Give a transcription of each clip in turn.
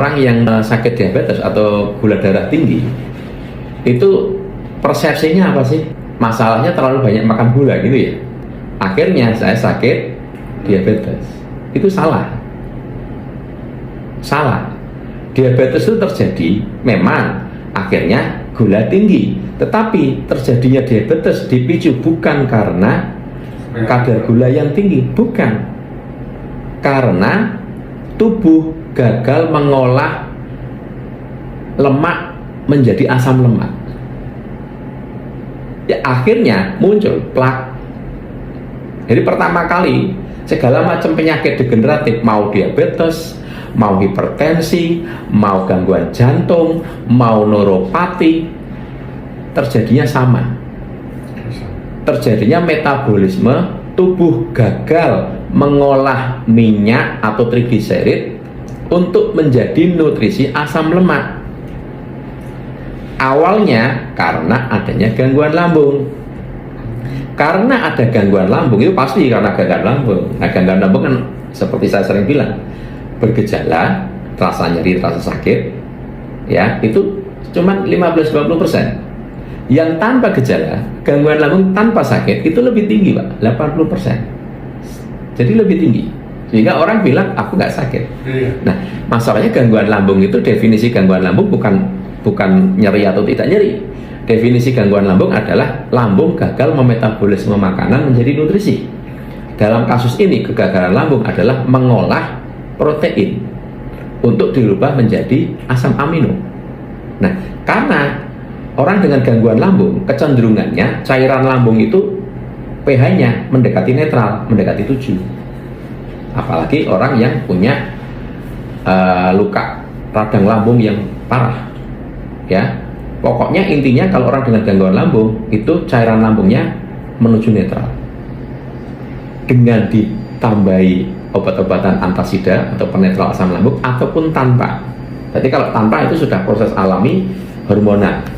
orang yang sakit diabetes atau gula darah tinggi, itu persepsinya apa sih? Masalahnya terlalu banyak makan gula gitu ya. Akhirnya saya sakit diabetes. Itu salah. Salah. Diabetes itu terjadi memang akhirnya gula tinggi, tetapi terjadinya diabetes dipicu bukan karena kadar gula yang tinggi, bukan, karena tubuh gagal mengolah lemak menjadi asam lemak. Ya akhirnya muncul plak. Jadi pertama kali segala macam penyakit degeneratif, mau diabetes, mau hipertensi, mau gangguan jantung, mau neuropati, terjadinya sama. Terjadinya metabolisme, tubuh gagal mengolah minyak atau trigliserid untuk menjadi nutrisi asam lemak. Awalnya karena adanya gangguan lambung. Karena ada gangguan lambung, itu pasti karena gangguan lambung. Nah, gangguan lambung kan seperti saya sering bilang, bergejala, rasa nyeri, rasa sakit, ya itu cuma 15-20%. Yang tanpa gejala, gangguan lambung tanpa sakit itu lebih tinggi, Pak, 80%. Jadi lebih tinggi. Sehingga orang bilang aku nggak sakit. Nah, masalahnya gangguan lambung itu, definisi gangguan lambung bukan nyeri atau tidak nyeri. Definisi gangguan lambung adalah lambung gagal memetabolisme makanan menjadi nutrisi. Dalam kasus ini kegagalan lambung adalah mengolah protein untuk dirubah menjadi asam amino. Nah, karena orang dengan gangguan lambung kecenderungannya cairan lambung itu pH-nya mendekati netral, mendekati 7. Apalagi orang yang punya luka radang lambung yang parah, ya. Pokoknya intinya kalau orang dengan gangguan lambung itu cairan lambungnya menuju netral. Dengan ditambahi obat-obatan antasida atau penetral asam lambung ataupun tanpa. Jadi kalau tanpa itu sudah proses alami hormonal.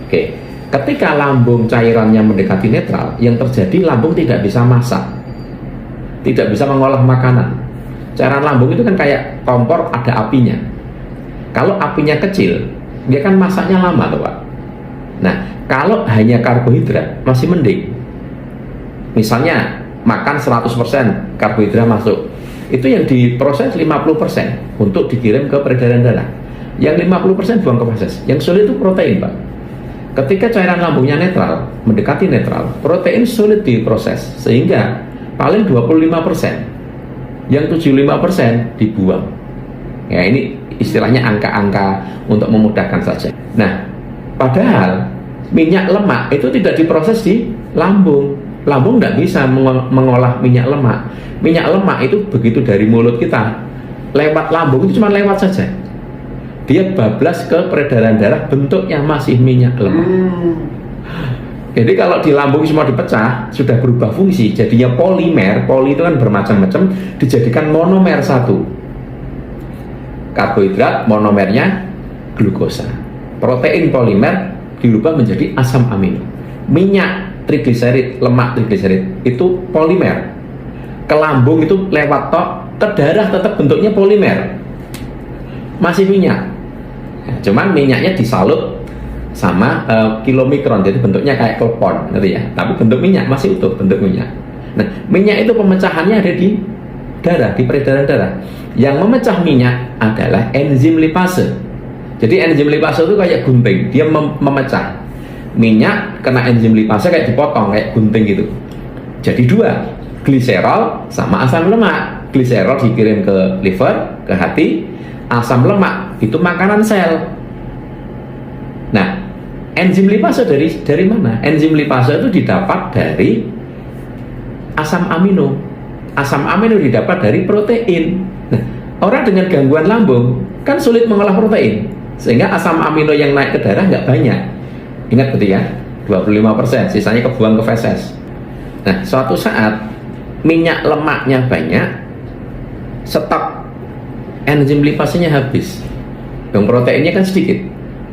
Oke, ketika lambung cairannya mendekati netral, yang terjadi lambung tidak bisa masak, tidak bisa mengolah makanan. Cairan lambung itu kan kayak kompor, ada apinya. Kalau apinya kecil, dia kan masaknya lama tuh, Pak. Nah, kalau hanya karbohidrat masih mending. Misalnya makan 100% karbohidrat masuk, itu yang diproses 50% untuk dikirim ke peredaran darah. Yang 50% buang ke proses. Yang sulit itu protein, Pak. Ketika cairan lambungnya netral, mendekati netral, protein sulit diproses, sehingga paling 25%. Yang 75% dibuang. Ya, ini istilahnya angka-angka untuk memudahkan saja. Nah, padahal minyak lemak itu tidak diproses di lambung. Lambung tidak bisa mengolah minyak lemak. Minyak lemak itu begitu dari mulut kita, lewat lambung itu cuma lewat saja. Dia bablas ke peredaran darah, bentuknya masih minyak lemak. Jadi kalau di lambung semua dipecah, sudah berubah fungsi, jadinya polimer. Poli itu kan bermacam-macam, dijadikan monomer satu. Karbohidrat, monomernya glukosa. Protein polimer dirubah menjadi asam amino. Minyak trigliserid, lemak trigliserid itu polimer. Ke lambung itu lewat tok, ke darah tetap bentuknya polimer. Masih minyak. Cuman minyaknya disalut sama kilomikron, jadi bentuknya kayak telepon, ngerti ya? Tapi bentuk minyak masih utuh, bentuk minyak. Nah, minyak itu pemecahannya ada di darah, di peredaran darah. Yang memecah minyak adalah enzim lipase. Jadi enzim lipase itu kayak gunting, dia memecah minyak, kena enzim lipase kayak dipotong, kayak gunting gitu. Jadi dua, gliserol sama asam lemak. Gliserol dikirim ke liver, ke hati. Asam lemak itu makanan sel. Nah, enzim lipase dari mana? Enzim lipase itu didapat dari asam amino. Asam amino didapat dari protein. Nah, orang dengan gangguan lambung kan sulit mengolah protein, sehingga asam amino yang naik ke darah nggak banyak. Ingat betul ya, 25%, sisanya kebuang ke feses. Nah, suatu saat minyak lemaknya banyak, stok enzim lipasenya habis, yang proteinnya kan sedikit.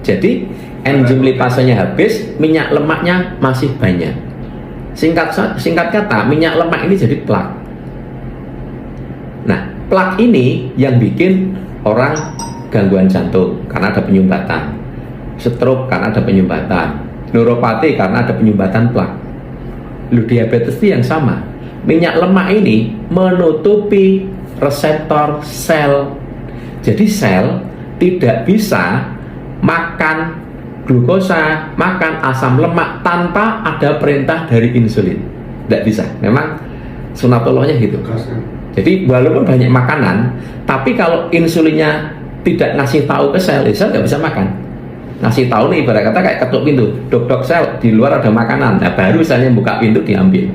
Jadi enzim lipasenya habis, minyak lemaknya masih banyak. Singkat kata, minyak lemak ini jadi plak. Nah, plak ini yang bikin orang gangguan jantung karena ada penyumbatan, stroke karena ada penyumbatan, neuropati karena ada penyumbatan plak. Diabetes itu yang sama. Minyak lemak ini menutupi reseptor sel. Jadi sel tidak bisa makan glukosa, makan asam lemak tanpa ada perintah dari insulin. Tidak bisa. Memang sunatullahnya gitu. Jadi walaupun banyak makanan, tapi kalau insulinnya tidak ngasih tahu ke sel, sel nggak bisa makan. Ngasih tahu nih, ibarat kata kayak ketuk pintu, dok sel di luar ada makanan, nah baru selnya buka pintu diambil.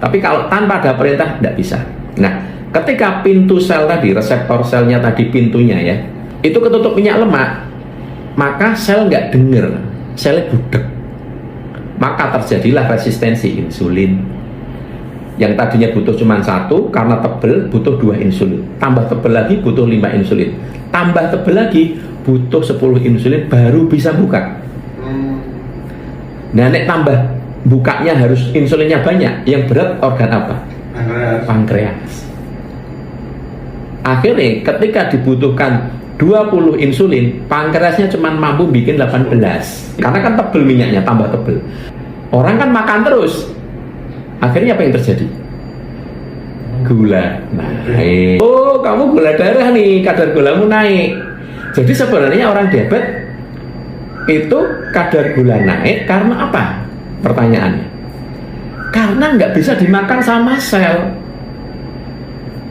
Tapi kalau tanpa ada perintah tidak bisa. Nah, ketika pintu sel tadi, reseptor selnya tadi pintunya ya, itu ketutup minyak lemak, maka sel nggak denger, selnya budek. Maka terjadilah resistensi insulin. Yang tadinya butuh cuma 1, karena tebel butuh 2 insulin. Tambah tebel lagi butuh 5 insulin. Tambah tebel lagi butuh 10 insulin baru bisa buka. Nah, nek tambah bukanya harus insulinnya banyak. Yang berat organ apa? Pankreas. Akhirnya ketika dibutuhkan 20 insulin, pankreasnya cuma mampu bikin 18. Karena kan tebel minyaknya, tambah tebel. Orang kan makan terus. Akhirnya apa yang terjadi? Gula naik. Oh, kamu gula darah nih, kadar gulamu naik. Jadi sebenarnya orang diabetes itu kadar gula naik karena apa? Pertanyaannya. Karena nggak bisa dimakan sama sel.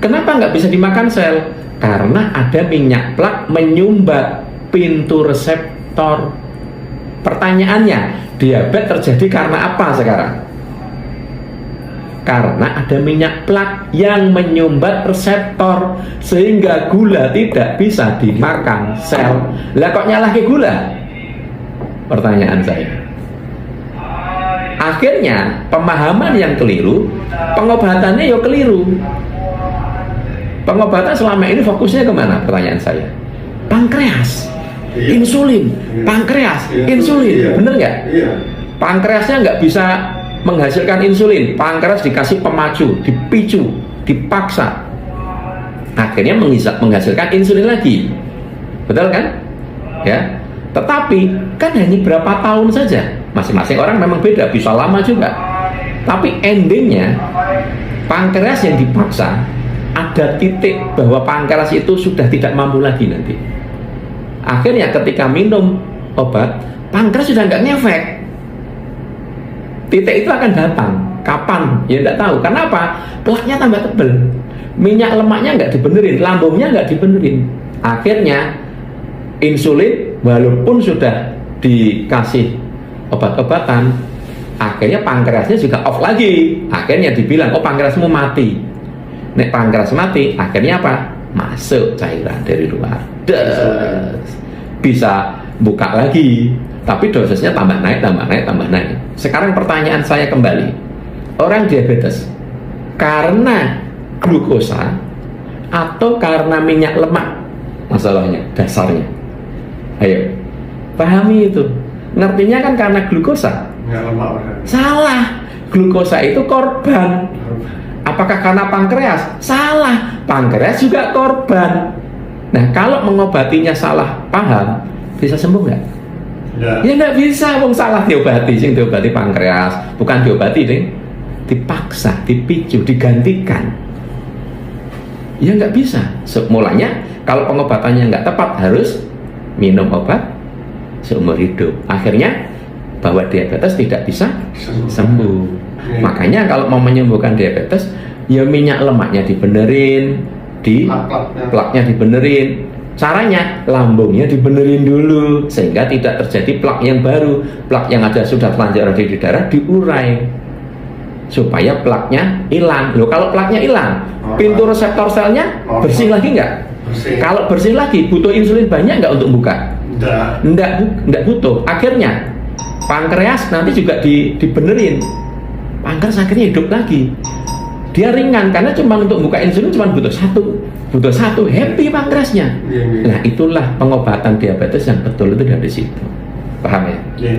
Kenapa nggak bisa dimakan sel? Karena ada minyak plak menyumbat pintu reseptor. Pertanyaannya, diabetes terjadi karena apa sekarang? Karena ada minyak plak yang menyumbat reseptor sehingga gula tidak bisa dimakan sel. Lah kok nyalahin gula? Pertanyaan saya. Akhirnya pemahaman yang keliru, pengobatannya ya keliru. Pengobatan selama ini fokusnya kemana? Pertanyaan saya. Pankreas, insulin, pankreas, insulin, bener nggak? Pankreasnya nggak bisa menghasilkan insulin, pankreas dikasih pemacu, dipicu, dipaksa, akhirnya menghasilkan insulin lagi, betul kan? Ya, tetapi kan hanya berapa tahun saja, masing-masing orang memang beda, bisa lama juga, tapi endingnya pankreas yang dipaksa ada titik bahwa pankreas itu sudah tidak mampu lagi nanti. Akhirnya ketika minum obat, pankreas sudah nggak ngefek. Titik itu akan datang. Kapan? Ya tidak tahu. Kenapa? Plaknya tambah tebel. Minyak lemaknya nggak dibenerin, lambungnya nggak dibenerin. Akhirnya insulin walaupun sudah dikasih obat-obatan, akhirnya pankreasnya juga off lagi. Akhirnya dibilang, oh pankreasmu mati. Nek pankreas mati, akhirnya apa? Masuk cairan dari luar. Bisa buka lagi. Tapi dosisnya tambah naik, tambah naik, tambah naik. Sekarang pertanyaan saya kembali. Orang diabetes karena glukosa atau karena minyak lemak? Masalahnya, dasarnya. Ayo, pahami itu. Ngertinya kan karena glukosa. Minyak lemak. Salah. Glukosa itu korban. Apakah karena pankreas? Salah. Pankreas juga korban. Nah, kalau mengobatinya salah paham, bisa sembuh nggak? Ya nggak bisa, wong salah diobati, sing diobati pankreas, bukan diobati ding, dipaksa, dipicu, digantikan. Ya nggak bisa. Mulanya kalau pengobatannya nggak tepat harus minum obat seumur hidup. Akhirnya bahwa diabetes tidak bisa sembuh. Makanya kalau mau menyembuhkan diabetes, ya minyak lemaknya dibenerin, plaknya dibenerin. Caranya lambungnya dibenerin dulu sehingga tidak terjadi plak yang baru. Plak yang ada sudah terlanjur di darah diurai supaya plaknya hilang. Loh, kalau plaknya hilang, pintu reseptor selnya bersih lagi nggak? Kalau bersih lagi, butuh insulin banyak nggak untuk buka? Nggak butuh. Akhirnya pankreas nanti juga dibenerin. Pankreas akhirnya hidup lagi. Dia ringan karena cuma untuk buka insulin cuma butuh satu, happy pankreasnya. Nah, itulah pengobatan diabetes yang betul itu dari situ. Paham ya?